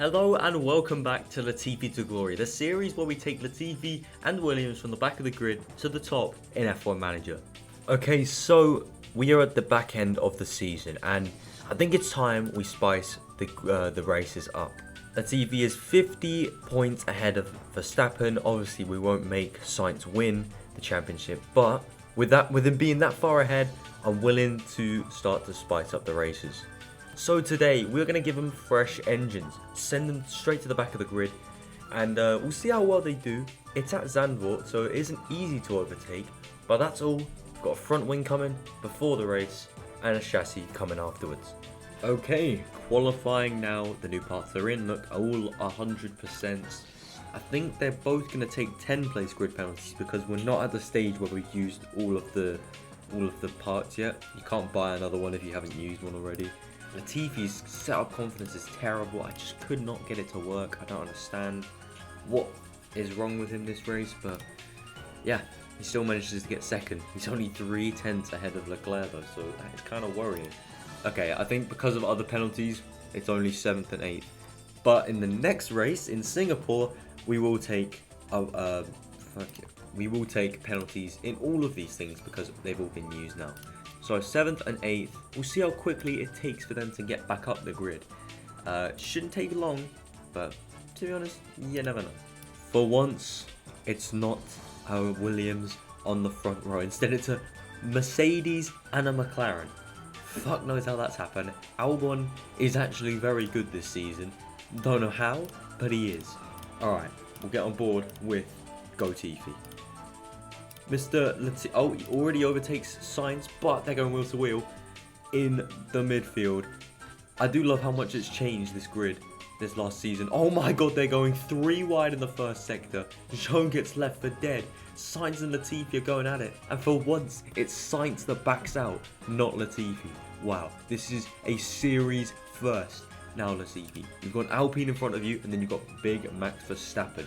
Hello and welcome back to Latifi to Glory, the series where we take Latifi and Williams from the back of the grid to the top in F1 Manager. Okay, so we are at the back end of the season and I think it's time we spice the races up. Latifi is 50 points ahead of Verstappen. Obviously we won't make Sainz win the championship, but with him being that far ahead, I'm willing to start to spice up the races. So today, we're going to give them fresh engines, send them straight to the back of the grid, and we'll see how well they do. It's at Zandvoort, so it isn't easy to overtake, but that's all. We've got a front wing coming before the race, and a chassis coming afterwards. Okay, qualifying now, the new parts are in, look, all 100%. I think they're both going to take 10 place grid penalties, because we're not at the stage where we've used all of the parts yet. You can't buy another one if you haven't used one already. Latifi's setup confidence is terrible. I just could not get it to work. I don't understand what is wrong with him this race, but yeah, he still manages to get second. He's only 3/10 ahead of Leclerc though, so that is kind of worrying. Okay, I think because of other penalties, it's only 7th and 8th. But in the next race in Singapore, we will take penalties in all of these things because they've all been used now. So 7th and 8th, we'll see how quickly it takes for them to get back up the grid. Shouldn't take long, but to be honest, you never know. For once, it's not our Williams on the front row. Instead, it's a Mercedes and a McLaren. Fuck knows how that's happened. Albon is actually very good this season. Don't know how, but he is. Alright, we'll get on board with Latifi. Mr. Latifi, oh, he already overtakes Sainz, but they're going wheel to wheel in the midfield. I do love how much it's changed this grid this last season. Oh my god, they're going 3 wide in the first sector. Jean gets left for dead. Sainz and Latifi are going at it. And for once, it's Sainz that backs out, not Latifi. Wow, this is a series first. Now Latifi, you've got Alpine in front of you, and then you've got big Max Verstappen.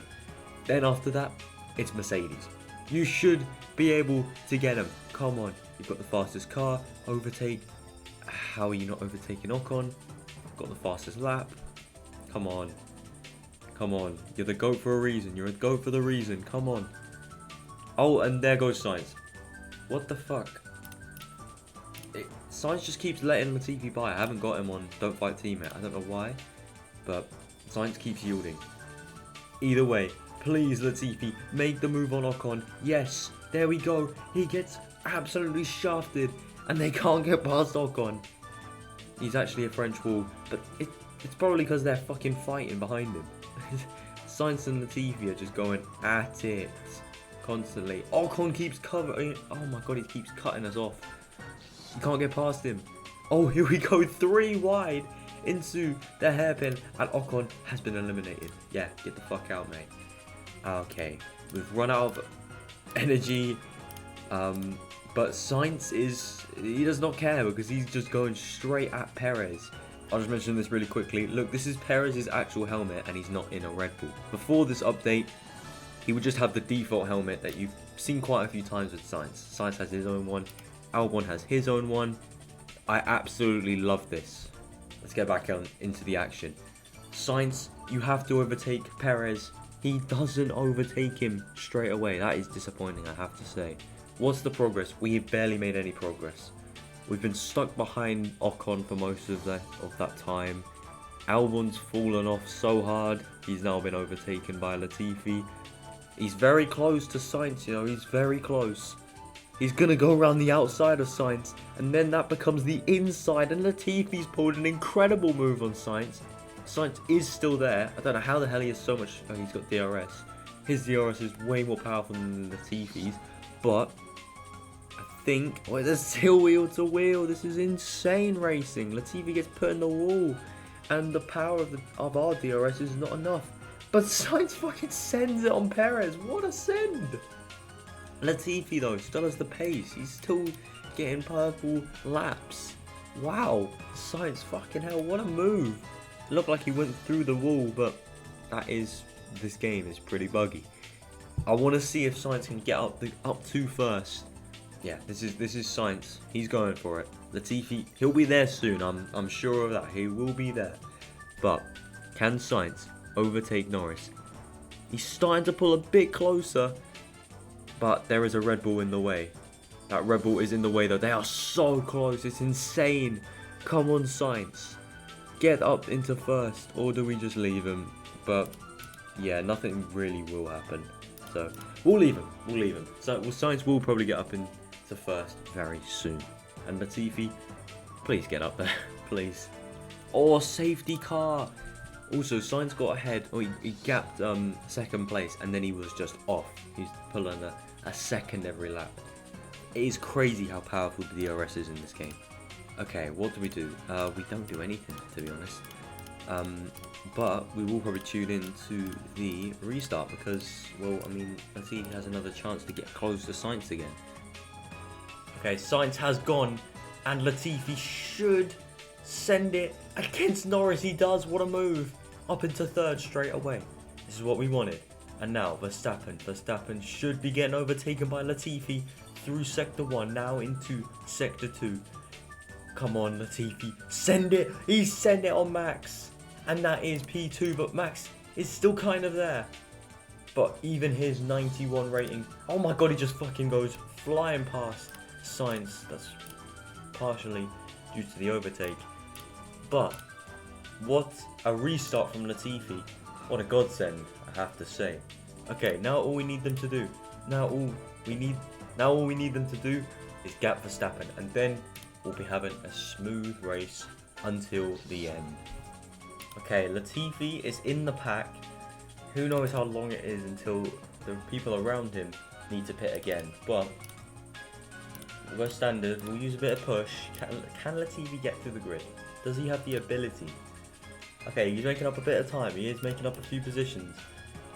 Then after that, it's Mercedes. You should be able to get him. Come on. You've got the fastest car. Overtake. How are you not overtaking Ocon? Got the fastest lap. Come on. Come on. You're the GOAT for a reason. You're a GOAT for the reason. Come on. Oh, and there goes Sainz. What the fuck? Sainz just keeps letting Latifi by. I haven't got him on Don't Fight Teammate. I don't know why. But Sainz keeps yielding. Either way. Please, Latifi, make the move on Ocon. Yes, there we go. He gets absolutely shafted, and they can't get past Ocon. He's actually a French wall, but it's probably because they're fucking fighting behind him. Sainz and Latifi are just going at it constantly. Ocon keeps covering. Oh my god, he keeps cutting us off. You can't get past him. Oh, here we go. 3 wide into the hairpin, and Ocon has been eliminated. Yeah, get the fuck out, mate. Okay, we've run out of energy, but Sainz he does not care because he's just going straight at Perez. I'll just mention this really quickly. Look, this is Perez's actual helmet and he's not in a Red Bull. Before this update, he would just have the default helmet that you've seen quite a few times with Sainz. Sainz has his own one, Albon has his own one. I absolutely love this. Let's get back into the action. Sainz, you have to overtake Perez. He doesn't overtake him straight away. That is disappointing, I have to say. What's the progress? We've barely made any progress. We've been stuck behind Ocon for most of that time. Albon's fallen off so hard. He's now been overtaken by Latifi. He's very close to Sainz, you know. He's very close. He's going to go around the outside of Sainz. And then that becomes the inside. And Latifi's pulled an incredible move on Sainz. Sainz is still there. I don't know how the hell he has so much. Oh, he's got DRS. His DRS is way more powerful than Latifi's, but I think there's still wheel to wheel. This is insane racing. Latifi gets put in the wall, and the power of our DRS is not enough. But Sainz fucking sends it on Perez. What a send! Latifi though still has the pace. He's still getting purple laps. Wow, Sainz, fucking hell, what a move! Looked like he went through the wall, but this game is pretty buggy. I want to see if Sainz can get up to first. Yeah, this is Sainz. He's going for it. Latifi, he'll be there soon. I'm sure of that. He will be there. But Can Sainz overtake Norris? He's starting to pull a bit closer, but there is a Red Bull in the way. That Red Bull is in the way though. They are so close. It's insane. Come on, Sainz. Get up into first, or do we just leave him? But yeah, nothing really will happen. So we'll leave him. We'll leave him. So Sainz will probably get up into first very soon. And Latifi, please get up there, please. Oh, safety car. Also, Sainz got ahead, or he gapped second place, and then he was just off. He's pulling a second every lap. It is crazy how powerful the DRS is in this game. Okay, what do? We don't do anything, to be honest. But we will probably tune into the restart because, well, I mean, Latifi has another chance to get close to Sainz again. Okay, Sainz has gone, and Latifi should send it against Norris. He does. What a move. Up into third straight away. This is what we wanted. And now Verstappen. Verstappen should be getting overtaken by Latifi through Sector 1. Now into Sector 2. Come on, Latifi. Send it. He sent it on Max. And that is P2. But Max is still kind of there. But even his 91 rating. Oh my god, he just fucking goes flying past Sainz. That's partially due to the overtake. But what a restart from Latifi. What a godsend, I have to say. Okay, now all we need them to do. Now all we need them to do is gap Verstappen, and then we'll be having a smooth race until the end. Okay, Latifi is in the pack. Who knows how long it is until the people around him need to pit again. But we're standard. We'll use a bit of push. Can Latifi get through the grid? Does he have the ability? Okay, he's making up a bit of time. He is making up a few positions.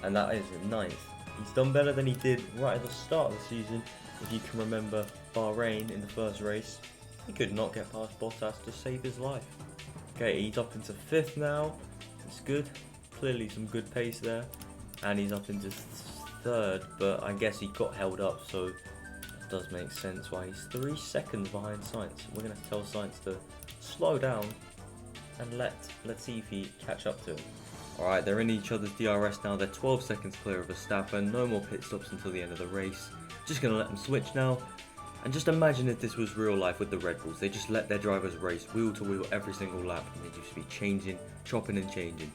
And that is nice. He's done better than he did right at the start of the season. If you can remember Bahrain in the first race. He could not get past Bottas to save his life. Okay, he's up into 5th now. It's good. Clearly some good pace there. And he's up into 3rd. But I guess he got held up. So it does make sense why he's 3 seconds behind Sainz. We're going to have to tell Sainz to slow down and let Latifi catch up to him. Alright, they're in each other's DRS now. They're 12 seconds clear of Verstappen. No more pit stops until the end of the race. Just going to let them switch now. And just imagine if this was real life with the Red Bulls. They just let their drivers race wheel to wheel every single lap. And they'd just be changing, chopping and changing.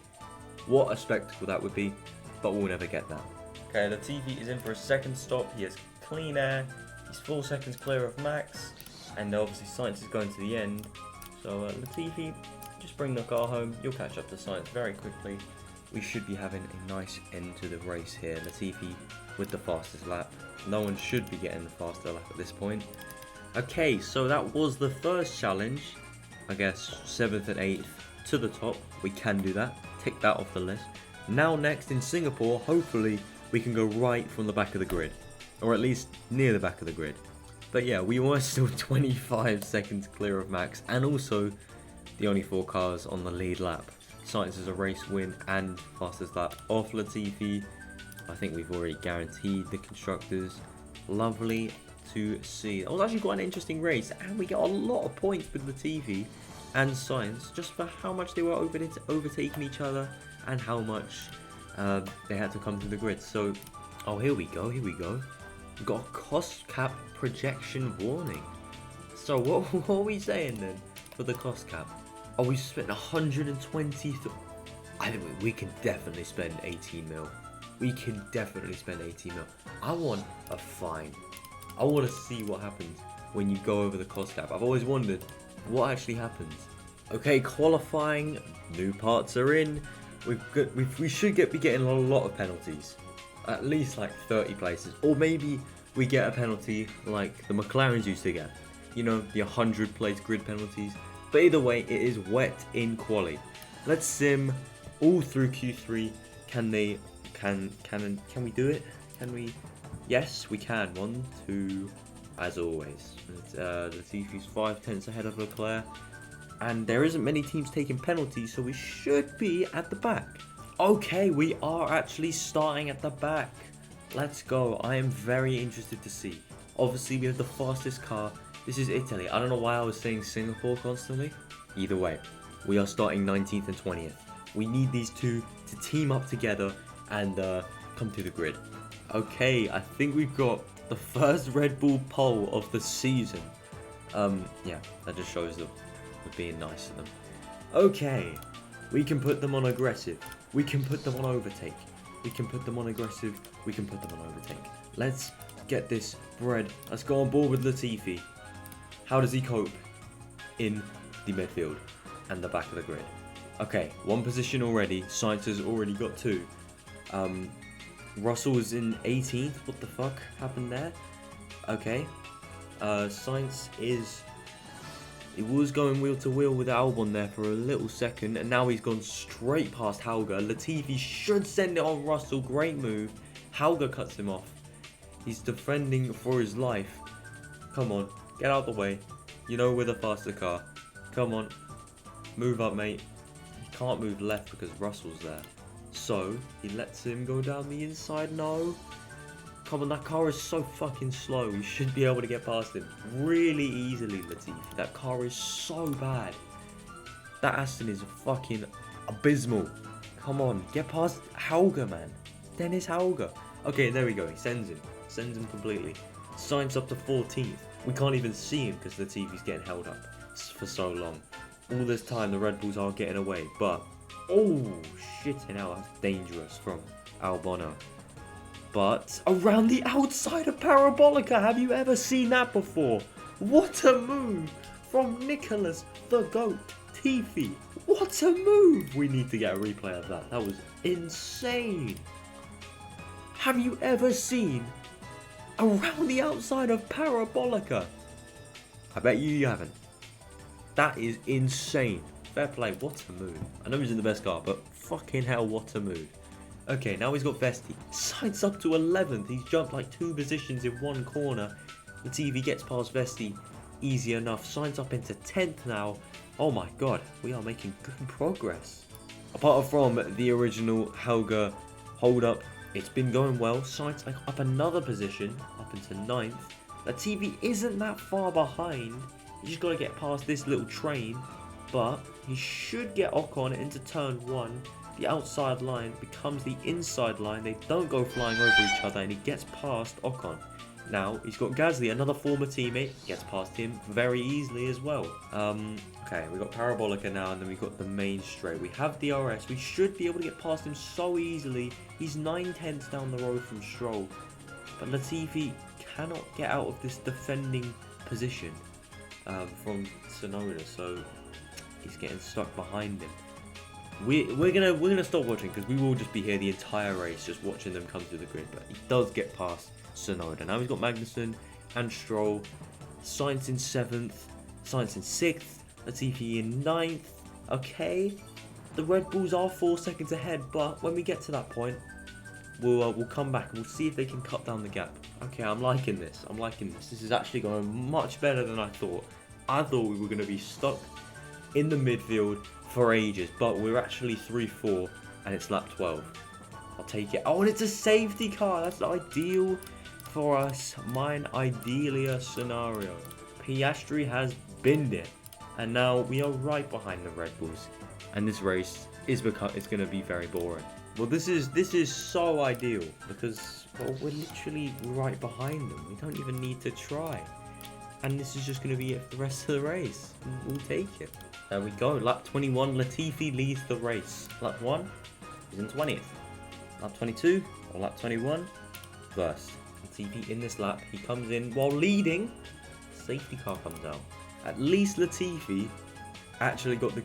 What a spectacle that would be. But we'll never get that. Okay, Latifi is in for a second stop. He has clean air. He's 4 seconds clear of Max. And obviously Sainz is going to the end. So Latifi, just bring the car home. You'll catch up to Sainz very quickly. We should be having a nice end to the race here. Latifi with the fastest lap. No one should be getting the faster lap at this point. Okay, so that was the first challenge. I guess 7th and 8th to the top. We can do that. Tick that off the list. Now next in Singapore, hopefully we can go right from the back of the grid. Or at least near the back of the grid. But yeah, we were still 25 seconds clear of Max. And also the only 4 cars on the lead lap. Sainz is a race win and fastest lap off Latifi. I think we've already guaranteed the constructors. Lovely to see. It was actually quite an interesting race, and we got a lot of points with Latifi and Sainz just for how much they were overtaking each other and how much they had to come to the grid. So, oh, here we go. We've got a cost cap projection warning. So what are we saying then for the cost cap? Oh, we spent 120. I think we can definitely spend 18 mil. We can definitely spend 18 mil. I want a fine. I want to see what happens when you go over the cost cap. I've always wondered what actually happens. Okay, qualifying. New parts are in. We should be getting a lot of penalties. At least like 30 places. Or maybe we get a penalty like the McLarens used to get. You know, the 100 place grid penalties. But either way, it is wet in quali. Let's sim all through Q3. Can we do it? Can we? Yes, we can. 1, 2, as always. Latifi's 5 tenths ahead of Leclerc. And there isn't many teams taking penalties, so we should be at the back. Okay, we are actually starting at the back. Let's go. I am very interested to see. Obviously, we have the fastest car. This is Italy. I don't know why I was saying Singapore constantly. Either way, we are starting 19th and 20th. We need these two to team up together and come to the grid. Okay, I think we've got the first Red Bull pole of the season. Yeah, that just shows that we're being nice to them. Okay, we can put them on aggressive. We can put them on overtake. We can put them on aggressive. We can put them on overtake. Let's get this bread. Let's go on board with Latifi. How does he cope in the midfield and the back of the grid? Okay, one position already. Sainz has already got two. Russell is in 18th. What the fuck happened there? Okay. Sainz is... He was going wheel to wheel with Albon there for a little second, and now he's gone straight past Hauger. Latifi should send it on Russell. Great move. Hauger cuts him off. He's defending for his life. Come on, get out of the way. You know we're the faster car. Come on, move up, mate. He can't move left because Russell's there. So, he lets him go down the inside. No. Come on, that car is so fucking slow. You should be able to get past him really easily, Latifi. That car is so bad. That Aston is fucking abysmal. Come on, get past Hauger, man. Dennis Hauger. Okay, there we go. He sends him. Sends him completely. Sainz up to 14th. We can't even see him because Latifi's getting held up for so long. All this time, the Red Bulls aren't getting away. But, oh, shitting out. That's dangerous from Albon. But around the outside of Parabolica, have you ever seen that before? What a move from Nicholas the Goat Tifi. What a move! We need to get a replay of that. That was insane. Have you ever seen around the outside of Parabolica? I bet you haven't. That is insane. Fair play. What a move. I know he's in the best car, but fucking hell, what a move. Okay, now he's got Vesti. Sainz up to 11th. He's jumped like 2 positions in one corner. Latifi gets past Vesti. Easy enough. Sainz up into 10th now. Oh my god, we are making good progress. Apart from the original Helga hold up, it's been going well. Sainz up another position, up into 9th. Latifi isn't that far behind. He's just got to get past this little train. But he should get Ocon into turn 1. The outside line becomes the inside line. They don't go flying over each other, and he gets past Ocon. Now he's got Gasly, another former teammate, gets past him very easily as well. Okay, we got Parabolica now, and then we got the main straight. We have DRS. We should be able to get past him so easily. He's 9/10 down the road from Stroll, but Latifi cannot get out of this defending position from Tsunoda, so he's getting stuck behind him. We're gonna stop watching because we will just be here the entire race just watching them come through the grid. But he does get past Tsunoda. Now he's got Magnussen and Stroll. Sainz in 7th, Sainz in 6th, Latifi in 9th. Okay, the Red Bulls are 4 seconds ahead, but when we get to that point, we'll come back and we'll see if they can cut down the gap. Okay, I'm liking this. I'm liking this. This is actually going much better than I thought. I thought we were going to be stuck in the midfield for ages, but we're actually 3-4 and it's lap 12. I'll take it. Oh, and it's a safety car. That's ideal for us. Mine idealia scenario. Piastri has binned it, and now we are right behind the Red Bulls, and this race is going to be very boring. Well, this is so ideal because, well, we're literally right behind them. We don't even need to try, and this is just going to be it for the rest of the race. We'll take it. There we go, lap 21, Latifi leads the race. Lap 1, he's in 20th. Lap 22, or lap 21, first. Latifi in this lap, he comes in while leading. Safety car comes out. At least Latifi actually got the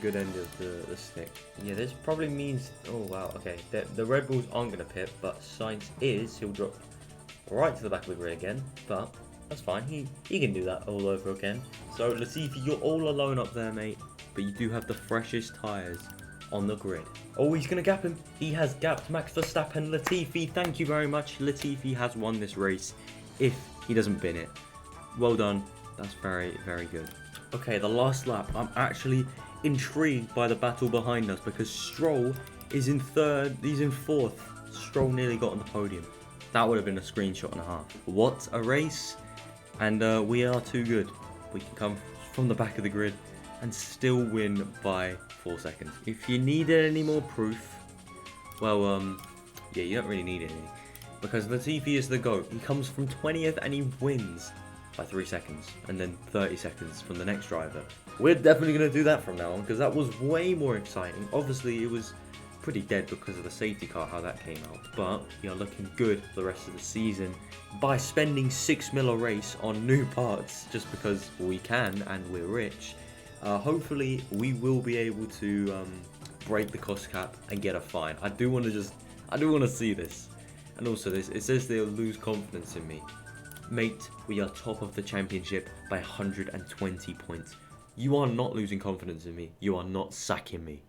good end of the stick. Yeah, this probably means, oh wow, okay. The Red Bulls aren't going to pit, but Sainz is. He'll drop right to the back of the grid again, but that's fine. He can do that all over again. So Latifi, you're all alone up there, mate. But you do have the freshest tyres on the grid. Oh, he's going to gap him. He has gapped Max Verstappen. Latifi, thank you very much. Latifi has won this race if he doesn't bin it. Well done. That's very, very good. Okay, the last lap. I'm actually intrigued by the battle behind us because Stroll is in 3rd. He's in 4th. Stroll nearly got on the podium. That would have been a screenshot and a half. What a race. And we are too good. We can come from the back of the grid and still win by 4 seconds. If you needed any more proof, well, yeah, you don't really need any. Because Latifi is the GOAT. He comes from 20th and he wins by 3 seconds. And then 30 seconds from the next driver. We're definitely going to do that from now on, because that was way more exciting. Obviously, it was pretty dead because of the safety car, how that came out. But we are looking good for the rest of the season by spending 6 mil a race on new parts just because we can and we're rich. Hopefully, we will be able to break the cost cap and get a fine. I do want to see this. And also, it says they'll lose confidence in me. Mate, we are top of the championship by 120 points. You are not losing confidence in me. You are not sacking me.